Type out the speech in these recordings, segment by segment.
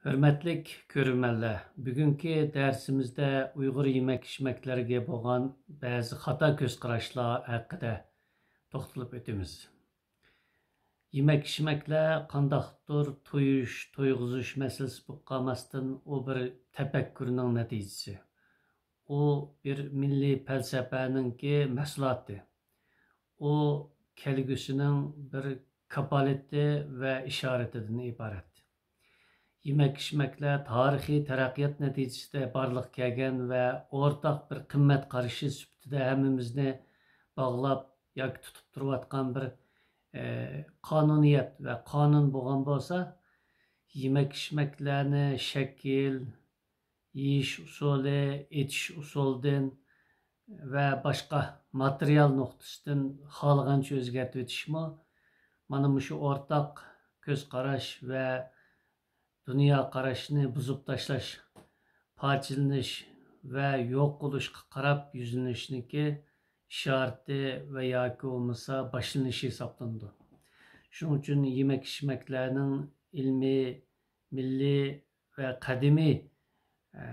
Hörmətlik görürmənlər, bugünkü dərsimizdə Uyğur yemək-içməklərə bolğan bəzi xata göz qarashlar haqqında toxtalıb ötümüz. Yemək-içməklər qandaqdır toyuş, toyğuzuş məsələsi bo'lib qalmasdan o bir təfəkkürünün nəticəsi. O bir milli fəlsəfəninki məhsulatı. O kelgüsünün bir kapaleti və işaretindən ibarət. Yemək-içməklər tarixiy taraqqiyot nəticəsində barlıq kelgan və ortaq bir qimmat qarashi sübtida hammamizni bağlab yoki tutib turayotgan bir qonuniyat və qonun bo'lgan bo'lsa, yemək-içməklarni shakl, yeyish usuli, etish usulidan və başqa material nuqtasidan xohlagancha o'zgartib o'tishmi, mana shu o'rtaq ko'z qarash və dünya qarashini buzib tashlash, parchalanish va yo'q bo'lishga qarab yuzlanishniki ishorati va yoki bo'lmasa boshlanishi hisoblanadi. Shuning uchun yemak-ichmaklarning ilmiy, milliy va qadimiy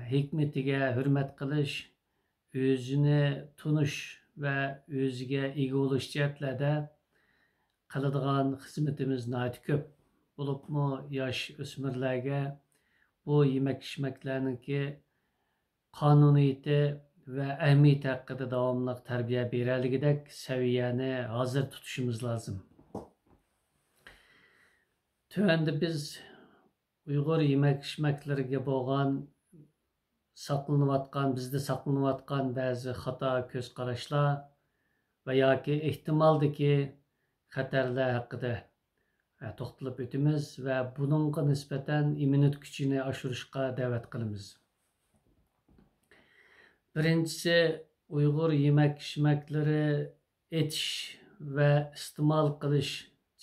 hikmatiga hurmat qilish, o'zini tunish va o'ziga ega bo'lish jihatlarda qiladigan xizmatimiz nihoyat ko'p. Bo'libmi yosh o'smirlarga bu yemak-ichmaklarniki qonuniyati va ahamiyati haqida davomli tarbiya berayligidek saviyani hozir tutishimiz lozim. Tövəndə biz Uyğur yemək-içməklərə bo'lgan bizdə saqlanıyotgan bəzi xata ko'z qarashlar va yoki ehtimaldagi xatarlar haqida to'xtalib o'tamiz va buningga nisbatan immunitet kuchini oshirishga da'vat qilamiz. Birinchisi, Uyg'ur yemak-ichmaklari etish va iste'mol qilish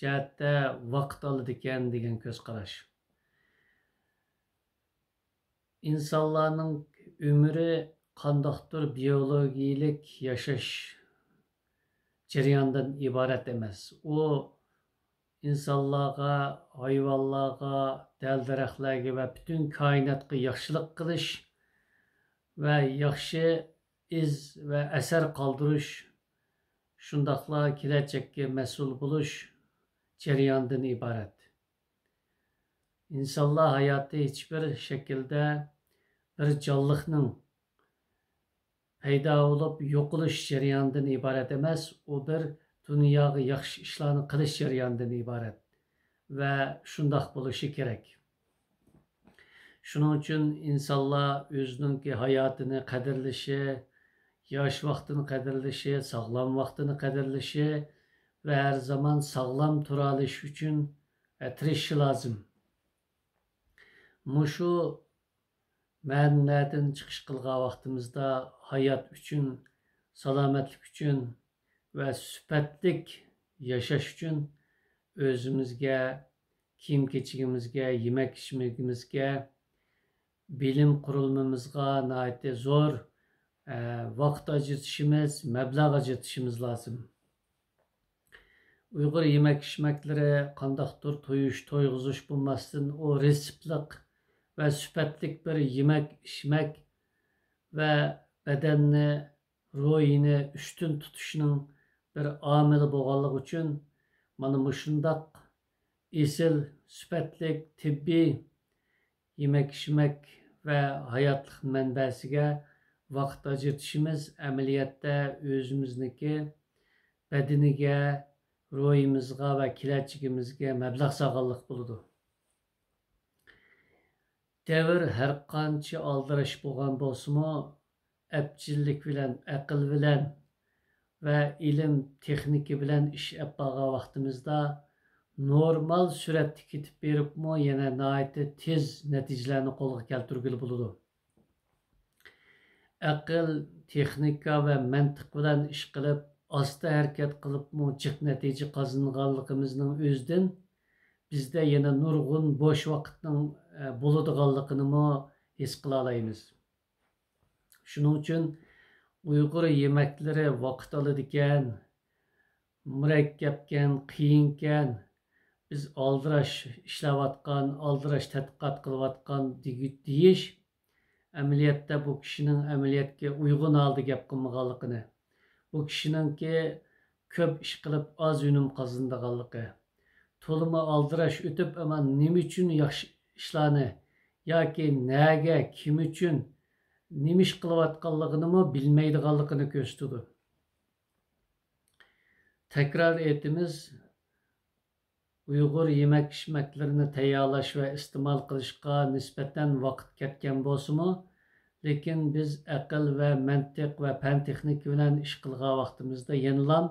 jihatda vaqt oladi ekan degan ko'z qarash. İnsanlarning umri qandaqdir biologiyalik yashash jarayonidan iborat emas. O insonlarga, hayvonlarga, dal-daraxtlarga va butun koinotga yaxshilik qilish va yaxshi iz va asar qoldirish, shundaqla kelajakka mas'ul bo'lish jarayonidan iborat. İnsanlar hayoti hech bir shaklda bir jonliqning paydo bo'lib yo'qolish jarayonidan iborat emas, u bir dunyoga yaxshi ishlarni qilish jarayonidan iborat va shundoq bo'lishi kerak. Shuning uchun insonlar o'zining hayotini qadrlashi, yosh vaqtini qadrlashi, sog'lom vaqtini qadrlashi va har zaman sog'lom tura olish uchun tirishishi lozim. Mushu ma'nodan chiqish qilgan vaqtimizda hayot uchun, salomatlik uchun va sifatlik yashash uchun o'zimizga, kiyim-kechigimizga, yemak-ichmagimizga, bilim qurilmamizga nihoyat zo'r vaqt ajratishimiz, mablag' ajratishimiz lozim. Uyg'ur yemak-ichmaklari qandaqdir to'yish, to'yg'izish bo'lmasdan o reseptlik va sifatlik bir yemak-ichmak va badanni, ruhini ustun tutishning bir omili bo'lganligi uchun mana shundoq esil, sifatlik, tibbiy yemak-ichmak va hayotlik manbasiga vaqt ajratishimiz amaliyotda o'zimizniki badaniga, ruhimizga va kelajagimizga mablag' solganlik bo'ladi. Davr har qancha oldirash bo'lgan bo'lsa-mu, epchillik bilan, aql bilan va ilm, texnika bilan ish olib borgan vaqtimizda normal suratda ketib beribmi, yana nihoyat tez natijalarni qo'lga keltirgili bo'ladi. Aql, texnika va mantiq bilan ish qilib, asta harakat qilibmi jiq natija qozonganligimizning o'zidan bizda yana nurg'un bo'sh vaqtning bo'ladiganligini his qila olamiz. Shuning uchun Uyg'ur yemaklari vaqt oladigan, murakkabkan, qiyinkan, biz aldıraş ishlayotgan, aldıraş tadqiqot qilayotgan deyish amaliyotda bu kishining amaliyotga uyg'un holda gap qilmaganligini, bu kishiningki ko'p ish qilib oz unum qozonadiganligi, to'limi aldirash o'tib ama nima uchun yaxshi ishlarni yoki naga, kim uchun nima ish qilayotganligini bilmaydiganligini ko'rsatadi. Tekrar aytamiz, Uyg'ur yemek-içmeklerini tayyorlash va iste'mol qilishga nisbatan vaqt ketgan bo'lsa-mu, lekin biz aql va mantiq va fan texnika bilan ish qilgan vaqtimizda yenilam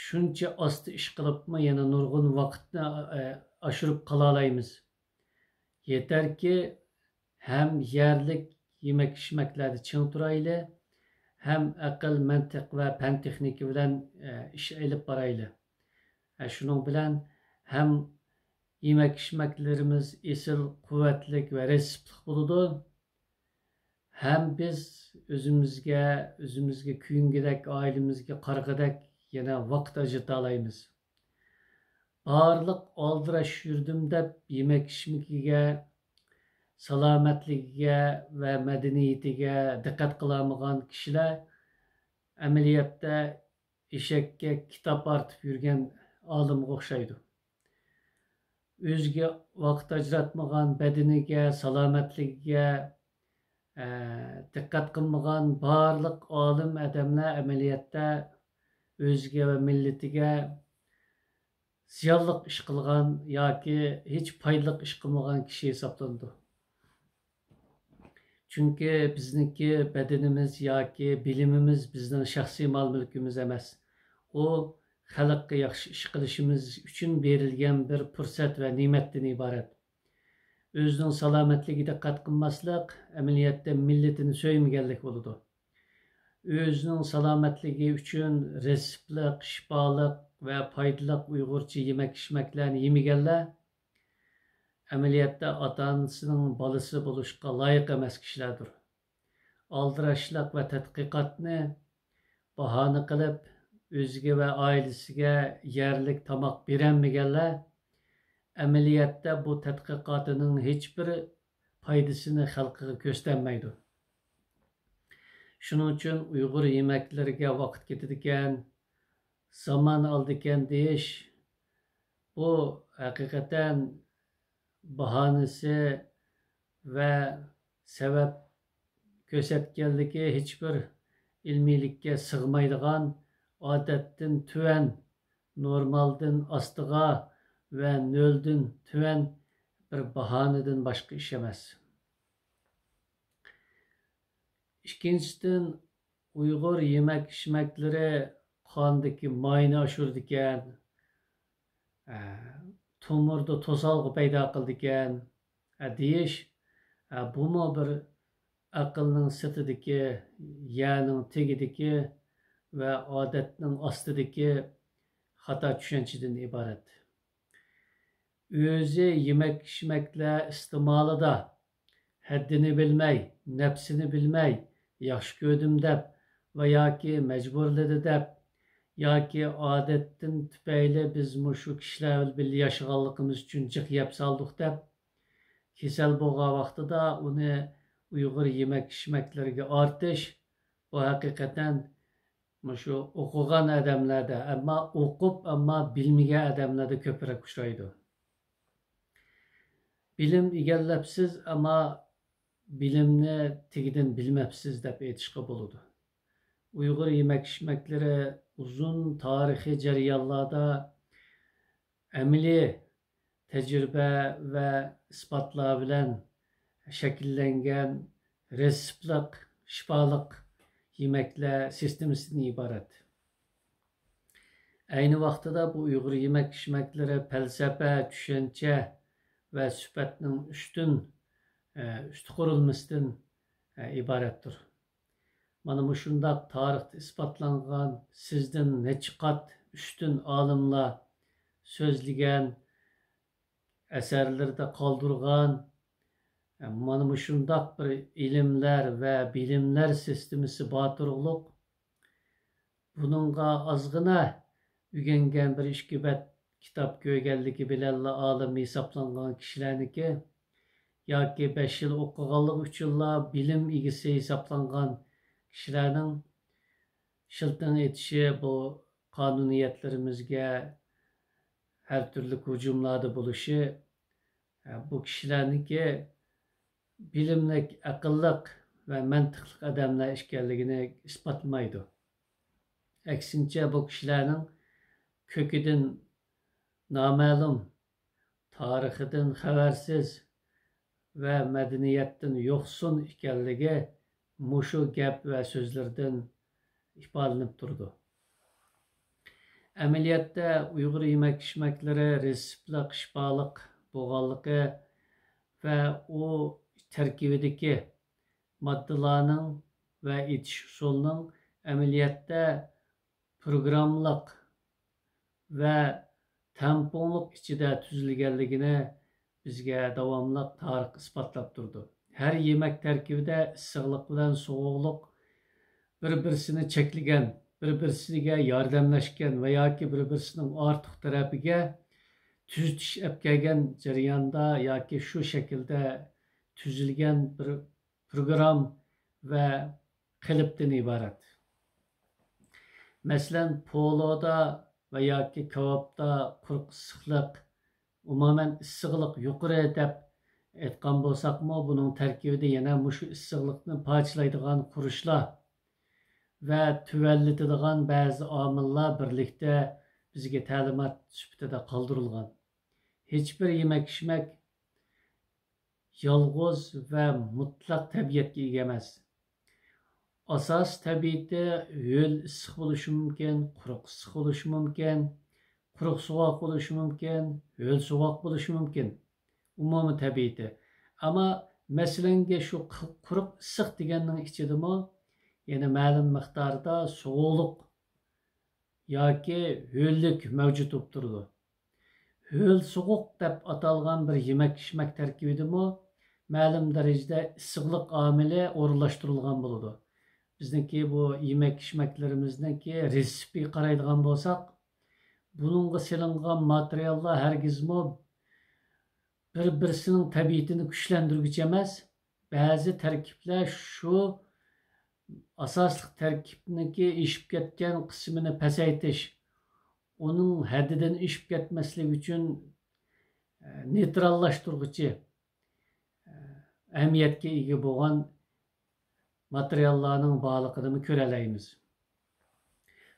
shuncha osti ish qilibmi yana nurg'un vaqtni oshirib qola olamiz. Yetarki ham yerlik yemek-içmeklarda ching turayli, ham aql, mantiq va fan texnika bilan ish olib borayli. Şunun bilen hem yemek-içmeklerimiz esil, kuvvetlik ve resiplik buludu. Hem biz özümüzge kuyungidek, ailemizge kargıdek yine vakt acıta alayımız. Ağırlık aldıraş yürüdüm de yemek-içmekige, salametliğe ve medeniyetine dikkat kılamagan kişiler ameliyatta eşekke kitap artıp yürgen alımga o'xshaydi. O'ziga vaqt ajratmagan, badaniga, salomatligiga diqqat qilmagan barliq olim odamlar amaliyotda o'ziga va millatiga ziyonli ish qilgan yoki hech foydali ish qilmagan kishi hisoblanadi. Chunki bizniki badanimiz yoki bilimimiz bizning shaxsiy mol-mulkimiz emas. O xalqqa yaxshi ish qilishimiz uchun berilgan bir fursat va ne'matdan iborat. O'zining salomatligiga diqqat qilmaslik amaliyotda millatini so'ymaganlik bo'ladi. O'zining salomatligi uchun resiplik, shifolik va foydali uyg'urcha yemek-içmeklarni yemaganlar amaliyotda ota-onasining bolasi bo'lishga loyiq emas kishilardir. Aldirashlik va tadqiqotni bahona qilib o'ziga va oilasiga yerlik tomoq berolmaganlar amaliyotda bu tadqiqotining hech bir foydasini xalqiga ko'rsatmaydi. Shuning uchun Uyg'ur yemeklariga vaqt ketadigan, zaman oldikan deyish bu haqiqatan bahonasi va sabab ko'rsatganligi hech bir ilmiylikka sig'maydigan odatdan tuvan, normaldan ostiga ve nölden tuvan bir bahonadan boshqa ish emas. Ikkinchidan, Uyg'ur yemek-içmeklari qondagi mayni oshirdikan, tomirda to'solg'i paydo qildikan deyish, bumi bir aqlning sirtidagi, ya'ning tegidagi ve odatning ostidagi xato tushunchadan iborat. O'zi yemek-içmekler iste'molida haddini bilmay, nafsini bilmay, yaxshi ko'rdim deb va yoki majburladi deb yoki odatdan tufayli biz shu kishilar bilan yashaganligimiz uchun jiq yeb soldik deb kasal bo'lgan vaqtida uni Uyg'ur yemek-içmeklariga ortish bu haqiqatan shu o'qigan odamlarda, ammo o'qib ammo bilmagan odamlarda ko'proq uchraydi. Bilim egallabsiz ama bilimni tegidan bilmabsiz deb aytishga bo'ladi. Uyg'ur yemek-içmekleri uzun tarihi jarayonlarda amaliy tecrübe ve ispatlar bilan shakllangan resiplik, shifolik yemekler sistemasidan iborat. Aynı vaqtida bu Uyg'ur yemek-içmekleri falsafa, tushuncha ve sübhatning üstü qurilmasidan iboratdir. Mana bu shundoq tarixda isbotlangan, sizdan necha qat ustun olimlar so'zlagan, asarlarda qoldirgan, mana bu shundoq bir ilmlar ve bilimler sistemasi botirlik, buningga ozgina o'rgangan bir ishqibat kitap ko'rganligi bilan olim hisoblangan kishilarniki yoki 5 yil o'qiganlik uchunla bilim egisi hisoblangan kishilarning shilting etishi bu qonuniyatlarimizga her türlü hücumlarda buluşu bu kişilerniki bilimlik, akıllık ve mantıklık adamlar işgalligini ispatlamaydı. Eksince bu kişilerin köküdün namalum, tarihinden habersiz ve medeniyetten yoksun işgalligi muşu gap ve sözlerden ifadelenip durdu. Əməliyyatda Uyghur yemək-içməkləri resiplik, şifalık, boğallığı ve o tərkibideki maddelerinin ve etiş usulunun əməliyyatda programlıq ve temponluk içinde tüzülgenligini bizge davamlıq tarix ispatlap durdu. Her yemek tərkibide ısıqlıq bilen soğuqluk bir-birisini çekligen, bir-birisiga yordamlashgan va yoki bir-birisining ortiq tarafiga tuzitish olib kelgan jarayonda yoki shu shaklda tuzilgan bir program va qilibdan iborat. Masalan, poloda va yoki kavobda quruq issiqlik, umuman issiqlik yuqori deb aytgan bo'lsaqmi, buning tarkibida yana mushu issiqlikni parchalaydigan qurushlar ve tüvelletidigan bazı amillar birlikte bizge talimat sübütede kaldırılgan. Hiçbir yemek-içmek yalğız ve mutlak tabiatga ega emas. Asas tabiati yo'l issiq bo'lishi mumkin, quruq issiq bo'lishi mumkin, quruq sovuq bo'lishi mumkin, yo'l sovuq bo'lishi mumkin. Umumiy tabiati. Ama masalanga shu quruq issiq deganning ichidami yine ma'lum miqdorda soğuqlik yoki ho'llik mavjud bo'lib turdi. Ho'l soğuq deb atalgan bir yemek-içmek tarkibidimi ma'lum darajada issiqlik omili o'rinlashtirilgan bo'ladi. Bizniki bu yemek-içmeklerimizniki resipi qaraydigan bo'lsak, buningga silingan materiallar hargizmi bir-birisining tabiatini kuchlantirguchi emas. Ba'zi tarkiblar shu asaslık terkipniki işip ketken kısmını pasaytish, onun haddidan işip ketmeslik için neutrallaştırgıcı ahamiyatga ega bo'lgan materiallarning borligini ko'ralaymiz.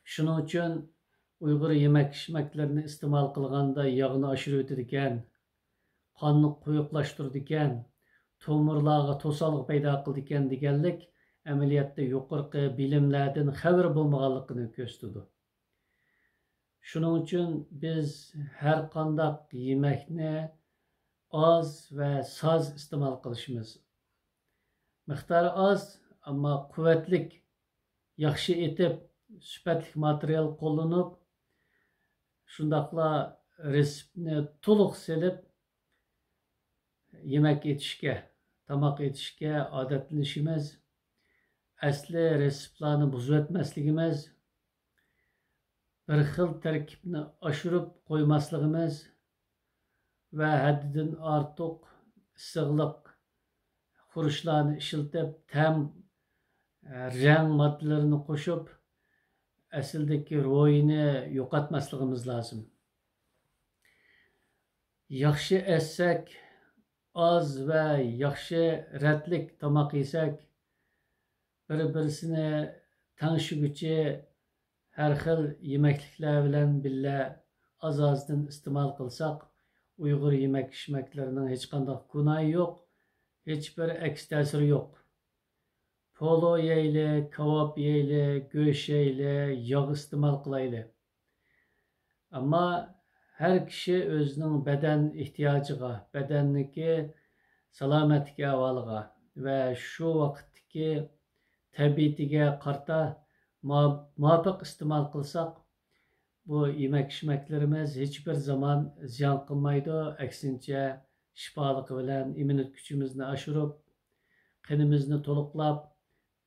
Shuning uchun Uyg'ur yemek-içmeklerini iste'mol qilganda yog'ni oshirib o'tadigan, qonni quyuqlashtiradigan, tomirlarga to'sqinlik paydo qiladigan deganlik əməliyyatda yuqorqi bilimlərdən xəbər bulmağanlığını göstərdi. Şunun üçün biz hər qandaq yeməkni az və saz iste'mol qilishimiz. Miqdori az, amma quvvatlik, yaxshi etib, sifatli material qo'llanib, shundaqla reseptni to'liq selib yemek etishga, tamoq etishga odatlanishimiz, asli reseptlarni buzib o'tmasligimiz, bir xil tarkibni oshirib qo'ymasligimiz va haddidan ortiq issiqlik xurishlarni ishiltib, tam rang moddalarini qo'shib, asldagi ro'yini yo'qotmasligimiz lozim. Yaxshi essak, az va yaxshi ratlik tomoq yesak, bir-birisini tanishiguchi har xil yemekliklar bilan billa az-azdan iste'mol qilsak, Uyg'ur yemek-içmeklarining hech qanday gunohi yo'q, hech bir aks ta'siri yo'q. Polo yeyli, kavob yeyli, go'sht yeyli, yog' iste'mol qilayli. Ammo har kishi o'zining badan ehtiyojiga, badanniki salomatligi ahvoliga va shu vaqtdagi tabiatiga qarata muvofiq iste'mol qilsak, bu yemek-içmeklerimiz hiçbir zaman ziyon qilmaydi. Aksincha shifoliq bilan immunitet kuchimizni oshirib, qinimizni to'liqlab,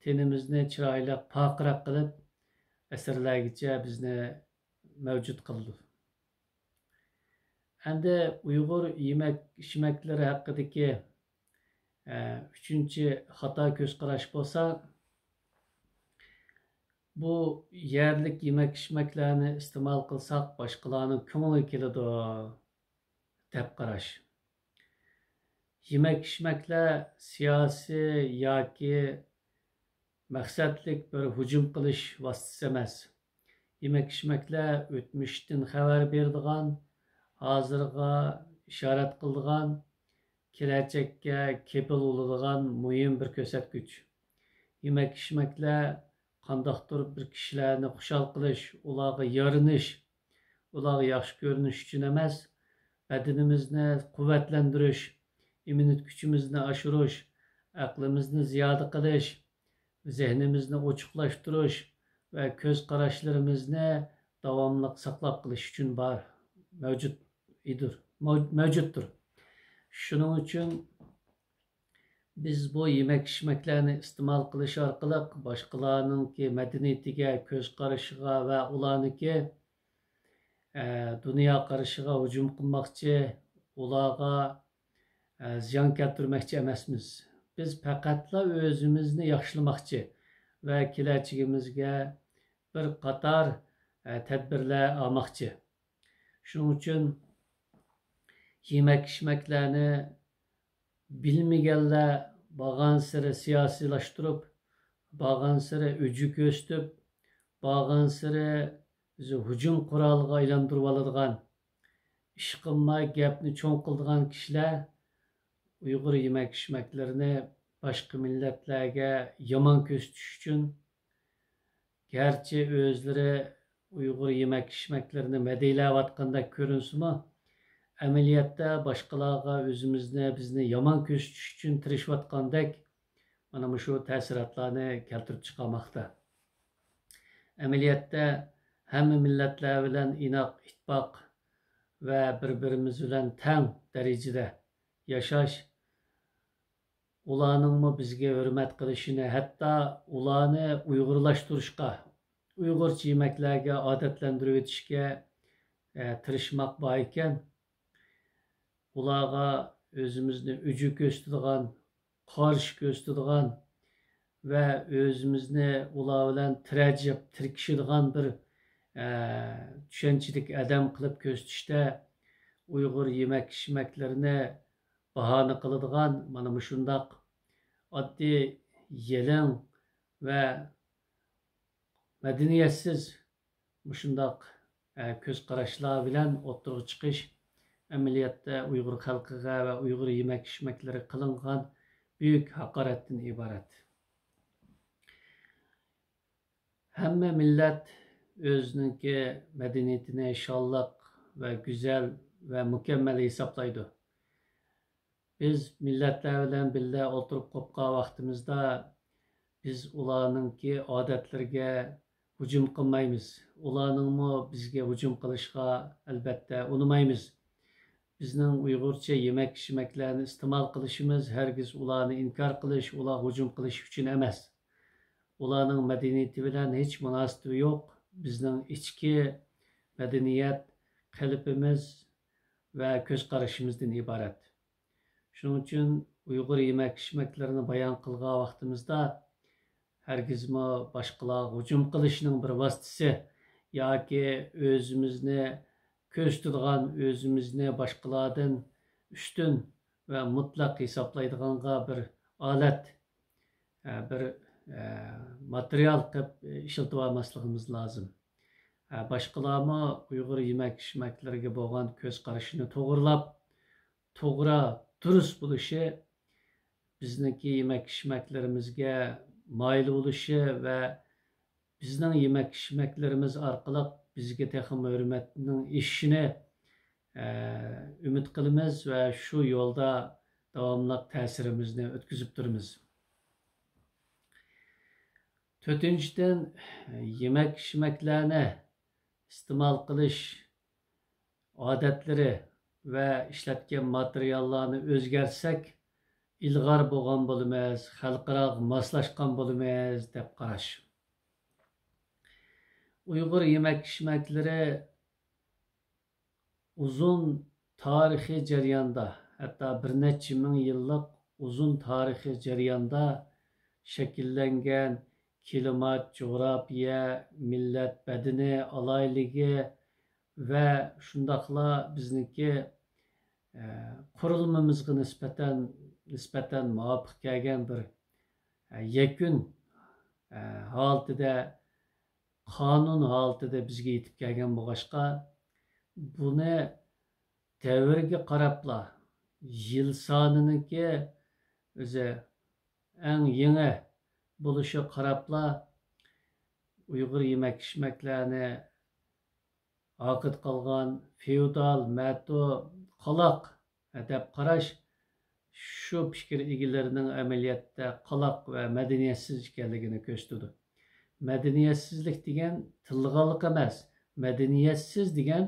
tenimizni chiroyli pokiroq qilib, asrlargacha bizni mavjud qildi. Endi Uyg'ur yemek-içmekleri haqidagi uchinchi xato ko'zqarash bo'lsa, bu yerlik yemek-içmeklarni iste'mol qilsak, boshqalarning ko'ngli keladi deb qarash. Yemek-içmekler siyosiy yoki maqsadlik bir hujum qilish vositasi emas. Yemek-içmekler o'tmishdan xabar beradigan, hozirga ishorat qiladigan, kelajakka kepil bo'ladigan muhim bir ko'rsatkich. Yemek-içmekler qandaqdir bir kishilarni xushal qilish, ularga yorinish, ularga yaxshi ko'rinish uchun emas, badanimizni quvvatlantirish, immunit kuchimizni oshirish, aqlimizni ziyoda qilish, zehnimizni ochiqlashtirish va ko'z qarashlarimizni davomli saqlab qilish uchun mavjuddir. Shuning uchun biz bu yemek-içmeklarni iste'mol qilish orqali boshqalarningki madaniyatiga, ko'z qarashiga va ularniki dunyo qarashiga hujum qilmoqchi, ularga ziyon keltirmoqchi emasmiz. Biz faqatla o'zimizni yaxshilamoqchi va kelajagimizga bir qator tadbirlar olmoqchi. Shuning uchun yemek-içmeklarni bilmaganlar borgan sari siyosiylashtirib, borgan sari o'juk o'stib, borgan sari hujum quroliga aylantirib oladigan, ish qilmay gapni cho'ng qiladigan kishilar Uyg'ur yemek-içmeklerini başka milletlerge yaman ko'rsatish uchun, gerçi o'zlari Uyg'ur yemek-içmeklerini madiylayotgandek ko'rinsimi, amaliyotda boshqalarga bizni yaman ko'rsatish uchun tirishayotgandek mana shu ta'sirotlarni keltirib chiqarmoqda. Amaliyotda hamma millatlar bilan inoq ittifoq va bir-birimiz bilan teng darajada yashash, ularning bizga hurmat qilishini, hatto ularni uyg'urlashtirishga, uyg'urcha yemeklarga odatlantirib o'tishga tirishmoq bor ekan, ularga o'zimizni uji ko'rsatadigan, qarshi ko'rsatadigan va o'zimizni ular bilan tirkishadigan bir tushunchalik adam qilib ko'rsatishda Uyg'ur yemek-içmeklerini bahane qiladigan mana shundoq oddiy, yelin va madaniyatsiz shundoq ko'z qarashlar bilan o'ttirib chiqish amaliyotda Uyg'ur xalqiga va Uyg'ur yemek-içmeklari qilingan büyük haqoratdan iborat. Hamma millat o'zininki madaniyatini shonliq va go'zal va mukammal hisoblaydi. Biz millatlar bilan birga o'tirib qolgan vaqtimizda biz ularningki odatlariga hujum qilmaymiz. Ularningmi bizga hujum qilishga albatta unamaymiz. Bizning Uyg'urcha yemek-içmeklarni iste'mol qilishimiz hargiz ularni inkor qilish, ular hujum qilish uchun emas. Ularning madaniyati bilan hech munosabati yo'q. Bizning ichki madaniyat, qalbimiz va ko'z qarashimizdan iborat. Shuning uchun Uyg'ur yemek-içmeklerini bayon qilgan vaqtimizda hargizmi boshqalarga hujum qilishning bir vositasi yoki o'zimizni ko'rsatadigan, o'zimizni boshqalardan ustun va mutlaq hisoblaydiganga bir olat, bir material qilib ishlatib olmasligimiz lozim. Boshqalarmi Uyg'ur yemek-içmeklariga bo'lgan ko'z qarashini to'g'rilab, to'g'ri, durust bo'lishi, bizniki yemek-içmeklerimizga mayil bo'lishi va bizning yemek-içmeklerimiz orqali bizga texmi hurmatning ishini umid qilamiz va shu yo'lda davomli ta'sirimizni o'tkazib turamiz. To'rtinchidan, yemek-içmeklarni iste'mol qilish odatlari va ishlatgan materiallarni o'zgartsak, ilg'or bo'lgan bo'lamiz, xalqaro moslashgan bo'lamiz deb qarash. Uyg'ur yemek-içmekleri uzun tarixiy jarayonda, hatto bir necha ming yillik uzun tarixiy jarayonda shakllangan klimat, coğrafya, millat badani alayligi ve şundaqla bizniki qurilmamizga nisbatan muvofiq kelgan bir yakun holatida, qonun holatida bizga yetib kelgan bo'lg'achqa, buni davrga qarabla, yil soniniga o'zi eng yangi bo'lishi qarabla Uyg'ur yemak-ichmaklarni aqid qilgan feodal, mato, qaloq deb qarash shu fikr egalarining amaliyotda qaloq va madaniyatsiz ekanligini ko'rsatadi. Madaniyatsizlik degan tilg'anlik emas. Madaniyatsiz degan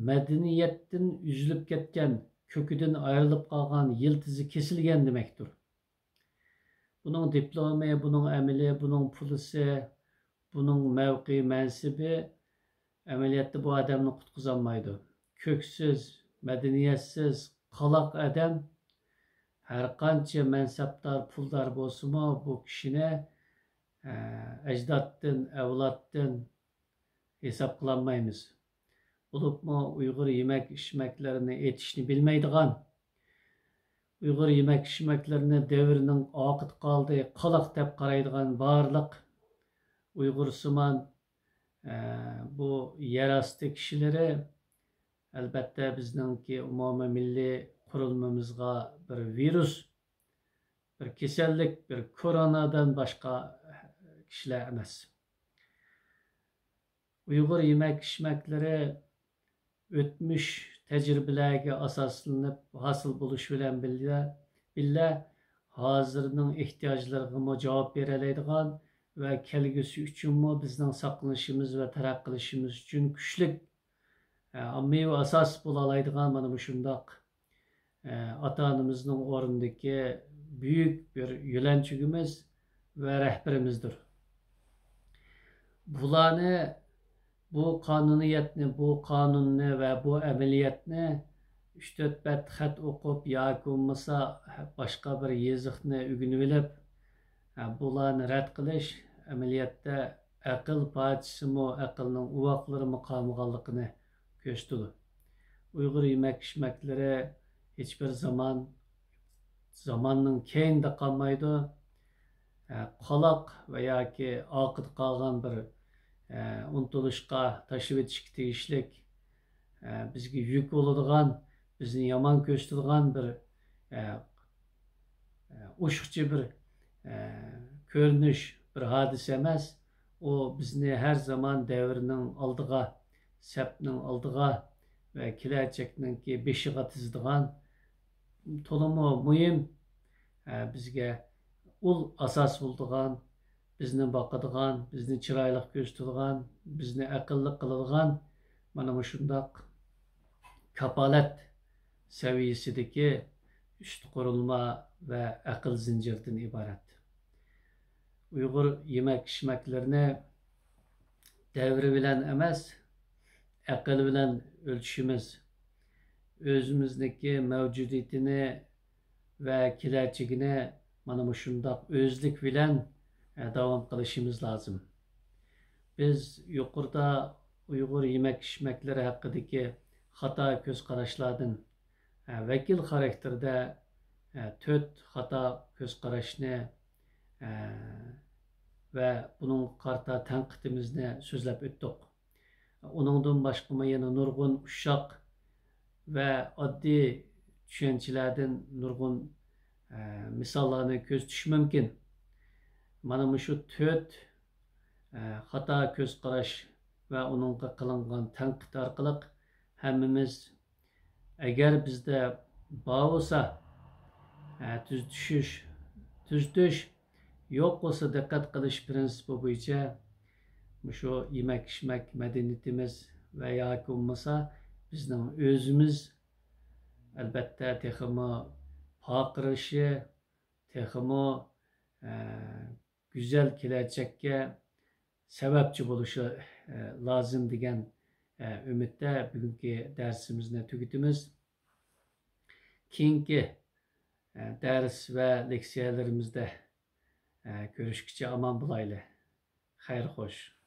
madaniyatdan üzülüp ketken, köküden ayrılıp kalgan, yıldızı kesilgen demektir. Bunun diplomi, bunun emeli, bunun pulusu, bunun mevki, mensibi ameliyatda bu adamını kutkuzanmaydı. Köksüz, medeniyetsiz, kalak adam her kança mensaptar, puldar bolsumu bu kişine ecdattın, evlattın hesap kılanmayımız. Olup mu Uygur yemek içmeklerini etişini bilmeydiğen, Uygur yemek içmeklerini devrinin akıt kaldığı, kalak dep karaydiğen varlık Uygursuman bu yerastı kişileri elbette bizninki umumi milli kurulmamızga bir virüs, bir kesellik, bir koronadan başka kişiler emas. Uygur yemek içmekleri ötmüş tecrübelerge asaslanıp hasıl buluş bilen billa hazırının ihtiyaçlarına cevap bereleydigan ve kelgüsü üçün mu bizden saklanışımız ve terakkılışımız üçün güçlük ammevi asas bulalaydigan mana bu şundaq ata-anamızın orundaki büyük bir yölençigimiz ve rehberimizdir. Bularni, bu kanuniyetni, bu kanunni ve bu ameliyatni 3-4 bet xat o'qib yoki bo'lmasa boshqa bir yeziqni o'rganib olib bularni rad qilish amaliyotda aql parchasimi, aqlning uvoqlarimi qolmaganligini ko'rsatadi. Uyg'ur yemak-ichmaklari hech bir zamonning keyinda qolmaydi. Qaloq va yoki oqid qolgan bir unutilishga tashib etishga tegishlik bizga yuk bo'ladigan, bizni yomon ko'rsatadigan bir o'shiqchi bir ko'rinish, bir hodisa emas. O bizni her zaman devrinin aldığa, sepning aldığa ve kelajakninki beshiga tizadigan to'liq muhim bizga ul asas bo'ladigan, bizni boqadigan, bizni chiroyli ko'rsatadigan, bizni aqlli qiladigan mana shundoq kapolat saviyasidagi üst qurilma ve aql zinciridan iborat. Uyghur yemek-içmeklerini devri bilen emas, aql bilen ölçüşümüz, özümüzdeki mevcudiyetini ve kelaçigini mana bu şundaq özlük bilen devam qilishimiz lazım. Biz yuqorida Uyghur yemek-içmekleri hakkındaki hata göz qarashlardan vakil xarakterde 4 hata göz qarashni ve bunun qarta tanqidimizni so'zlab o'tdik. Onundan başqa yana nurg'un uşaq ve oddiy tushunchalardan nurg'un misollarni ko'z tutish mumkin. Mana shu 4 xato ko'z qarash ve onunga qilingan tanqid orqali hammamiz agar bizda bor bo'lsa tuzish yok olsa dikkat qilish prinsipi bo'yicha şu yemek-içmek medeniyetimiz veya olmasa bizning özümüz elbette texmi paqirishi, texmi güzel kelajakka sababchi bo'lishi lazım degan umidda bugungi darsimizni tugatamiz. keyingi ders ve leksiyelerimizde görüşkice aman bulaylı. Hayır hoş.